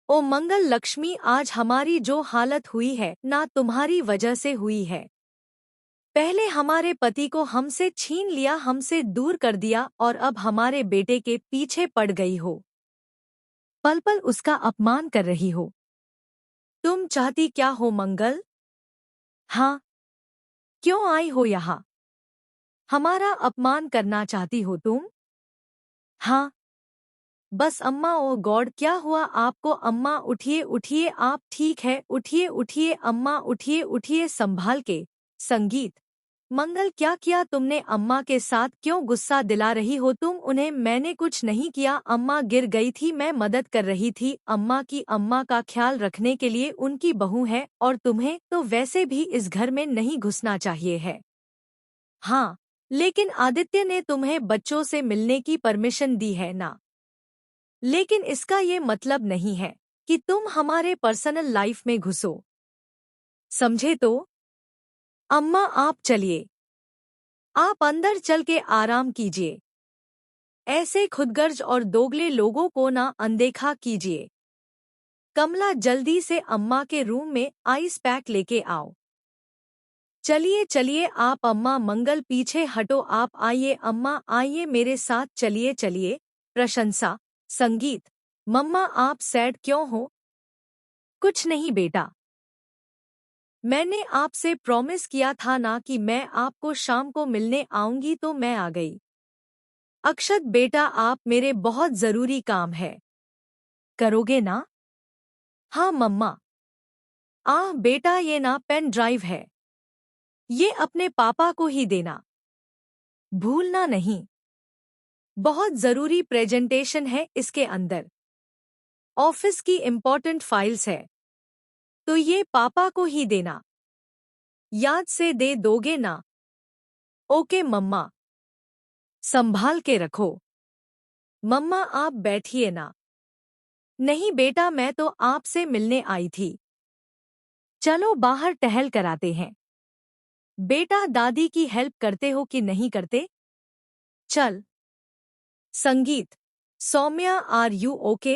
ओ मंगल लक्ष्मी, आज हमारी जो हालत हुई है ना तुम्हारी वजह से हुई है। पहले हमारे पति को हमसे छीन लिया, हमसे दूर कर दिया और अब हमारे बेटे के पीछे पड़ गई हो। पल पल उसका अपमान कर रही हो। तुम चाहती क्या हो मंगल? हाँ, क्यों आई हो यहाँ? हमारा अपमान करना चाहती हो तुम? हाँ, बस अम्मा। ओ गॉड, क्या हुआ आपको? अम्मा उठिए उठिए, आप ठीक है? उठिए उठिए अम्मा, उठिए उठिए संभाल के। संगीत। मंगल, क्या किया तुमने? अम्मा के साथ क्यों गुस्सा दिला रही हो तुम उन्हें? मैंने कुछ नहीं किया, अम्मा गिर गई थी, मैं मदद कर रही थी अम्मा की। अम्मा का ख्याल रखने के लिए उनकी बहू है, और तुम्हें तो वैसे भी इस घर में नहीं घुसना चाहिए है। हाँ, लेकिन आदित्य ने तुम्हें बच्चों से मिलने की परमिशन दी है ना। लेकिन इसका ये मतलब नहीं है कि तुम हमारे पर्सनल लाइफ में घुसो, समझे तो? अम्मा आप चलिए, आप अंदर चल के आराम कीजिए। ऐसे खुदगर्ज और दोगले लोगों को ना अनदेखा कीजिए। कमला, जल्दी से अम्मा के रूम में आइस पैक लेके आओ। चलिए चलिए आप अम्मा। मंगल, पीछे हटो, आप आइए अम्मा, आइए मेरे साथ, चलिए चलिए। प्रशंसा। संगीत। मम्मा आप सैड क्यों हो? कुछ नहीं बेटा, मैंने आपसे प्रॉमिस किया था ना कि मैं आपको शाम को मिलने आऊंगी, तो मैं आ गई। अक्षत बेटा, आप मेरे बहुत जरूरी काम है, करोगे ना? हाँ मम्मा। बेटा, ये ना पेन ड्राइव है, ये अपने पापा को ही देना, भूलना नहीं। बहुत जरूरी प्रेजेंटेशन है इसके अंदर, ऑफिस की इम्पोर्टेंट फाइल्स है, तो ये पापा को ही देना। याद से दे दोगे ना? ओके मम्मा, संभाल के रखो। मम्मा आप बैठिए ना। नहीं बेटा, मैं तो आपसे मिलने आई थी, चलो बाहर टहल कर आते हैं। बेटा, दादी की हेल्प करते हो कि नहीं करते? चल। संगीत। Soumya, are you okay?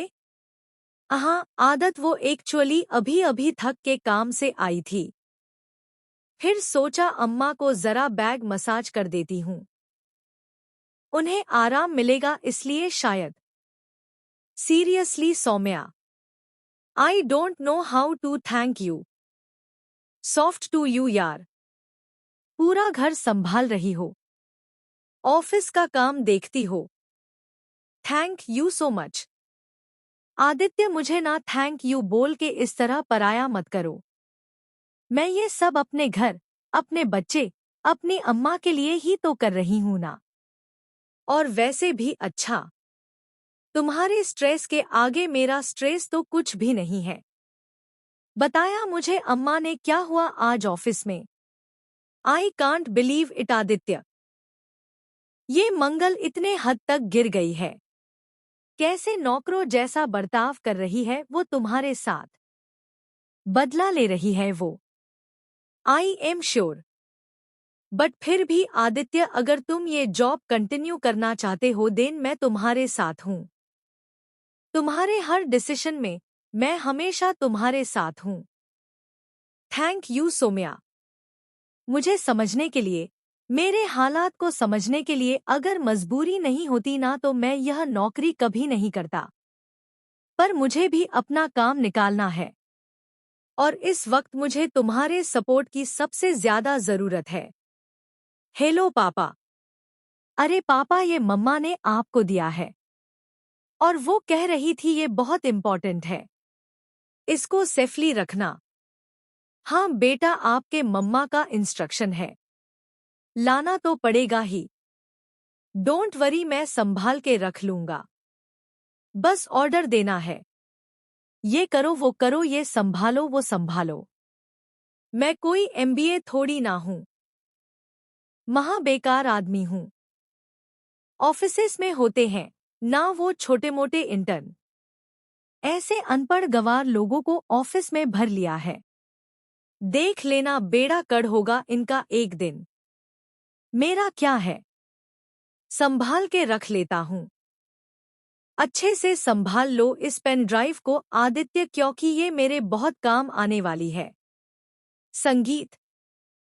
हाँ, आदत, वो एक्चुअली अभी अभी थक के काम से आई थी, फिर सोचा अम्मा को जरा बैग मसाज कर देती हूँ, उन्हें आराम मिलेगा इसलिए शायद। Seriously Soumya, I don't know how to thank you. Soft to you यार। पूरा घर संभाल रही हो, ऑफिस का काम देखती हो। Thank you so much. Aditya, मुझे ना थैंक यू बोल के इस तरह पराया मत करो। मैं ये सब अपने घर, अपने बच्चे, अपनी अम्मा के लिए ही तो कर रही हूं ना। और वैसे भी अच्छा, तुम्हारे स्ट्रेस के आगे मेरा स्ट्रेस तो कुछ भी नहीं है। बताया मुझे अम्मा ने क्या हुआ आज ऑफिस में? I can't believe it Aditya, ये मंगल इतने हद तक गिर गई है। कैसे नौकरों जैसा बर्ताव कर रही है वो तुम्हारे साथ, बदला ले रही है वो। I am sure. बट फिर भी आदित्य, अगर तुम ये जॉब कंटिन्यू करना चाहते हो देन मैं तुम्हारे साथ हूँ। तुम्हारे हर डिसीजन में मैं हमेशा तुम्हारे साथ हूँ। थैंक यू सोम्या, मुझे समझने के लिए, मेरे हालात को समझने के लिए। अगर मजबूरी नहीं होती ना तो मैं यह नौकरी कभी नहीं करता, पर मुझे भी अपना काम निकालना है, और इस वक्त मुझे तुम्हारे सपोर्ट की सबसे ज्यादा जरूरत है। हेलो पापा। अरे पापा, ये मम्मा ने आपको दिया है, और वो कह रही थी ये बहुत इम्पोर्टेंट है, इसको सेफली रखना। हाँ बेटा, आपके मम्मा का इंस्ट्रक्शन है, लाना तो पड़ेगा ही। डोंट वरी, मैं संभाल के रख लूंगा, बस ऑर्डर देना है। ये करो वो करो, ये संभालो वो संभालो। मैं कोई एमबीए थोड़ी ना हूँ, महा बेकार आदमी हूँ। ऑफिसेस में होते हैं ना वो छोटे मोटे इंटर्न, ऐसे अनपढ़ गंवार लोगों को ऑफिस में भर लिया है। देख लेना, बेड़ा कर्क होगा इनका एक दिन। मेरा क्या है, संभाल के रख लेता हूँ। अच्छे से संभाल लो इस पेन ड्राइव को आदित्य, क्योंकि ये मेरे बहुत काम आने वाली है। संगीत।